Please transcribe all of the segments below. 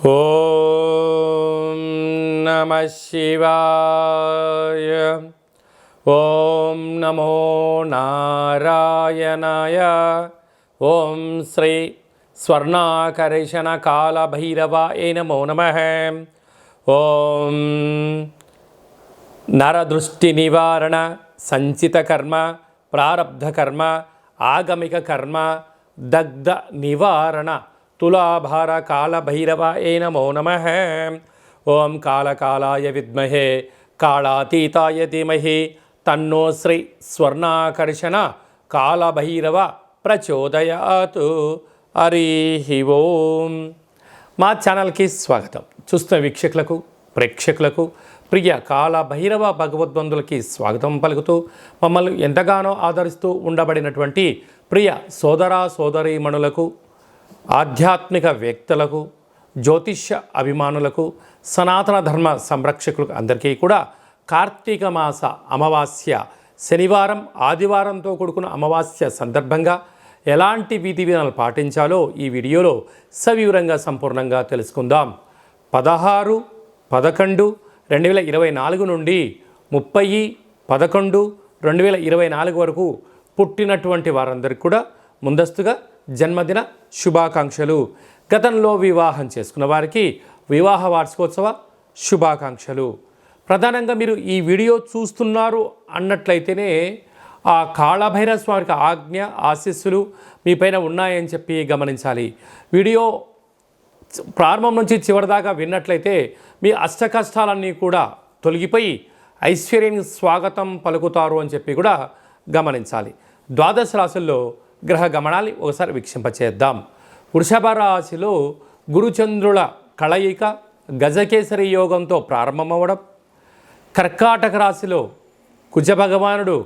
ఓం నమః శివాయ. ఓం నమో నారాయణాయ. ఓం శ్రీ స్వర్ణాకర్షణ కాళభైరవాయ నమో నమః. ఓం నరదృష్టి నివారణ సంచిత కర్మ ప్రారబ్ధ కర్మ ఆగమిక కర్మ దగ్ధ నివారణ తులాభార కాళభైరవాయ నమో నమః. ఓం కాళకాలాయ విద్మహే కాళాతీతాయ ధీమహి తన్నో శ్రీ స్వర్ణాకర్షణ కాళభైరవ ప్రచోదయాత్. హరి ఓం. మా ఛానల్కి స్వాగతం. చూస్తున్న వీక్షకులకు ప్రేక్షకులకు ప్రియ కాళభైరవ భగవద్బంధులకి స్వాగతం పలుకుతూ మమ్మల్ని ఎంతగానో ఆదరిస్తూ ఉండబడినటువంటి ప్రియ సోదర సోదరీమణులకు, ఆధ్యాత్మిక వ్యక్తులకు, జ్యోతిష్య అభిమానులకు, సనాతన ధర్మ సంరక్షకులకు అందరికీ కూడా కార్తీక మాస అమావాస్య శనివారం ఆదివారంతో కూడుకున్న అమావాస్య సందర్భంగా ఎలాంటి విధి విధానాలు పాటించాలో ఈ వీడియోలో సవివరంగా సంపూర్ణంగా తెలుసుకుందాం. 16/11/2024 నుండి 30/11/2024 వరకు పుట్టినటువంటి వారందరికీ కూడా ముందస్తుగా జన్మదిన శుభాకాంక్షలు. గతంలో వివాహం చేసుకున్న వారికి వివాహ వార్షికోత్సవ శుభాకాంక్షలు. ప్రధానంగా మీరు ఈ వీడియో చూస్తున్నారు అన్నట్లయితేనే ఆ కాళభైరవ స్వామికి ఆజ్ఞ ఆశీస్సులు మీపైన ఉన్నాయని చెప్పి గమనించాలి. వీడియో ప్రారంభం నుంచి చివరి దాకా విన్నట్లయితే మీ అష్ట కష్టాలన్నీ కూడా తొలగిపోయి ఐశ్వర్యానికి స్వాగతం పలుకుతారు అని చెప్పి కూడా గమనించాలి. ద్వాదశ రాశుల్లో గ్రహ గమనాన్ని ఒకసారి వీక్షింపచేద్దాం. వృషభ రాశిలో గురుచంద్రుల కలయిక గజకేసరి యోగంతో ప్రారంభమవ్వడం, కర్కాటక రాశిలో కుజభగవానుడు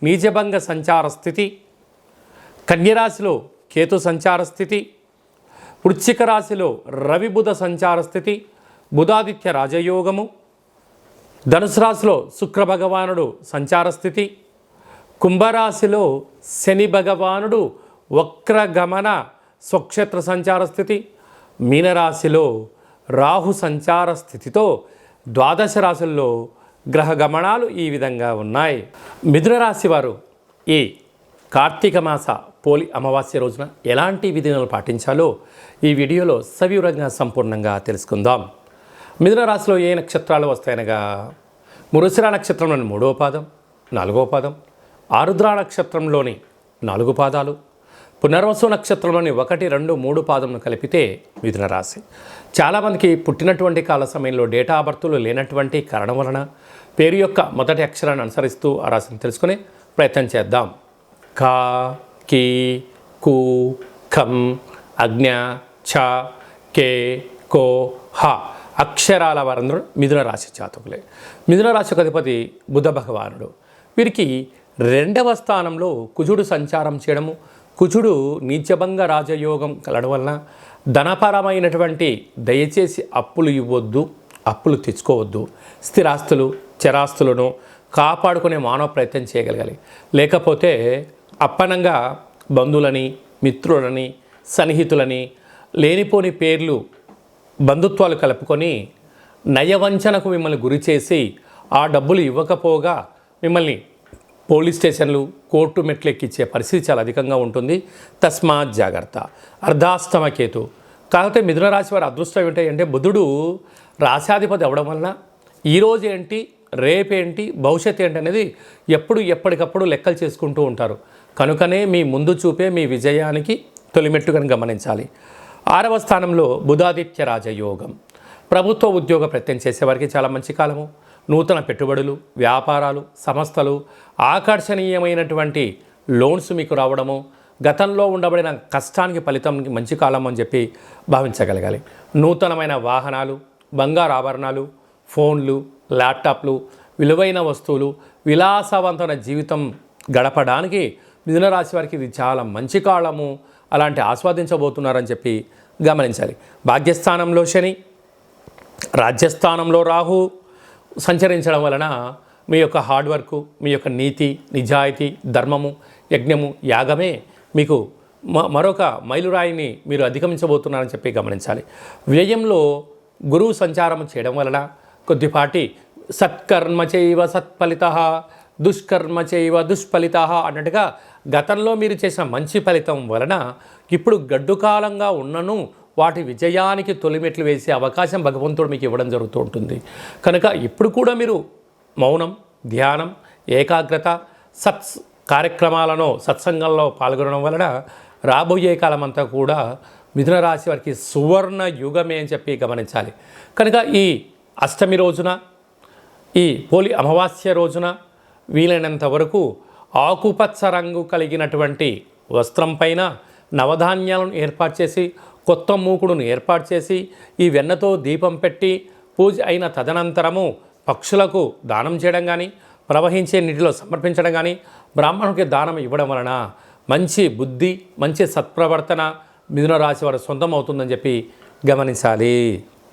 నీచభంగ సంచార స్థితి, కన్యరాశిలో కేతు సంచార స్థితి, వృశ్చిక రాశిలో రవి బుధ సంచార స్థితి, బుధాదిత్య రాజయోగము, ధనుసు రాశిలో శుక్ర భగవానుడు సంచార స్థితి, కుంభరాశిలో శని భగవానుడు వక్రగమన స్వక్షేత్ర సంచార స్థితి, మీనరాశిలో రాహు సంచార స్థితితో ద్వాదశ రాశుల్లో గ్రహ గమనాలు ఈ విధంగా ఉన్నాయి. మిథున రాశి వారు ఈ కార్తీక మాస పోలి అమావాస్య రోజున ఎలాంటి విధానాలు పాటించాలో ఈ వీడియోలో సవివరంగా సంపూర్ణంగా తెలుసుకుందాం. మిథున రాశిలో ఏ నక్షత్రాలు వస్తాయనగా మృగశిర నక్షత్రంలోని 3వ పాదం, 4వ పాదం, ఆరుద్ర నక్షత్రంలోని 4 పాదాలు, పునర్వసు నక్షత్రంలోని 1, 2, 3 పాదమును కలిపితే మిథున రాశి. చాలామందికి పుట్టినటువంటి కాల సమయంలో డేటా బర్తులు లేనటువంటి కారణం వలన పేరు యొక్క మొదటి అక్షరాన్ని అనుసరిస్తూ ఆ రాశిని తెలుసుకునే ప్రయత్నం చేద్దాం. కా, కీ, కు, ఖం, అజ్ఞ, ఛ, కే, కో, హ అక్షరాల వారందరూ మిథున రాశి జాతకులే. మిథున రాశికి అధిపతి బుధ భగవానుడు. వీరికి 2వ స్థానంలో కుజుడు సంచారం చేయడము, కుజుడు నీచభంగ రాజయోగం కలడం వలన ధనపరమైనటువంటి దయచేసి అప్పులు ఇవ్వద్దు, అప్పులు తెచ్చుకోవద్దు, స్థిరాస్తులు చరాస్తులను కాపాడుకునే మానవ ప్రయత్నం చేయగలగాలి. లేకపోతే అప్పనంగా బంధువులని, మిత్రులని, సన్నిహితులని లేనిపోని పేర్లు బంధుత్వాలు కలుపుకొని నయవంచనకు మిమ్మల్ని గురి చేసి ఆ డబ్బులు ఇవ్వకపోగా మిమ్మల్ని పోలీస్ స్టేషన్లు, కోర్టు మెట్లు ఎక్కించే పరిస్థితి చాలా అధికంగా ఉంటుంది. తస్మాత్ జాగ్రత్త. అర్ధాష్టమ కేతు. కాకపోతే మిథున రాశి వారి అదృష్టం ఏంటంటే బుధుడు రాశాధిపతి అవ్వడం వలన ఈరోజు ఏంటి, రేపేంటి, భవిష్యత్తు ఏంటి అనేది ఎప్పటికప్పుడు లెక్కలు చేసుకుంటూ ఉంటారు. కనుకనే మీ ముందు చూపే మీ విజయానికి తొలిమెట్టుగా గమనించాలి. 6వ స్థానంలో బుధాదిత్య రాజయోగం. ప్రభుత్వ ఉద్యోగ ప్రయత్నం చేసేవారికి చాలా మంచి కాలము. నూతన పెట్టుబడులు, వ్యాపారాలు, సంస్థలు, ఆకర్షణీయమైనటువంటి లోన్స్ మీకు రావడము, గతంలో ఉండబడిన కష్టానికి ఫలితానికి మంచి కాలం అని చెప్పి భావించగలగాలి. నూతనమైన వాహనాలు, బంగారు ఆభరణాలు, ఫోన్లు, ల్యాప్టాప్లు, విలువైన వస్తువులు, విలాసవంతమైన జీవితం గడపడానికి మిథున రాశి వారికి ఇది చాలా మంచి కాలము. అలాంటి ఆస్వాదించబోతున్నారని చెప్పి గమనించాలి. భాగ్యస్థానంలో శని, రాజ్యస్థానంలో రాహు సంచరించడం వలన మీ యొక్క హార్డ్ వర్క్, మీ యొక్క నీతి, నిజాయితీ, ధర్మము, యజ్ఞము, యాగమే మీకు మరొక మైలురాయిని మీరు అధిగమించబోతున్నారని చెప్పి గమనించాలి. వ్యయంలో గురువు సంచారం చేయడం వలన కొద్దిపాటి సత్కర్మ చైవ సత్ఫలిత, దుష్కర్మ చైవ దుష్ఫలిత అన్నట్టుగా గతంలో మీరు చేసిన మంచి ఫలితం వలన ఇప్పుడు గడ్డు కాలంగా ఉన్నను వాటి విజయానికి తొలిమెట్లు వేసే అవకాశం భగవంతుడు మీకు ఇవ్వడం జరుగుతూ ఉంటుంది. కనుక ఇప్పుడు కూడా మీరు మౌనం, ధ్యానం, ఏకాగ్రత, కార్యక్రమాలను సత్సంగంలో పాల్గొనడం వలన రాబోయే కాలం అంతా కూడా మిథున రాశి వారికి సువర్ణ యుగమే అని చెప్పి గమనించాలి. కనుక ఈ అష్టమి రోజున, ఈ పోలి అమావాస్య రోజున వీలైనంత వరకు ఆకుపచ్చ రంగు కలిగినటువంటి వస్త్రం పైన నవధాన్యాలను ఏర్పాటు చేసి, కొత్త మూకుడును ఏర్పాటు చేసి, ఈ వెన్నతో దీపం పెట్టి పూజ అయిన తదనంతరము పక్షులకు దానం చేయడం కానీ, ప్రవహించే నీటిలో సమర్పించడం కానీ, బ్రాహ్మణుడికి దానం ఇవ్వడం వలన మంచి బుద్ధి, మంచి సత్ప్రవర్తన మిథున రాశి వారి సొంతం అవుతుందని చెప్పి గమనించాలి.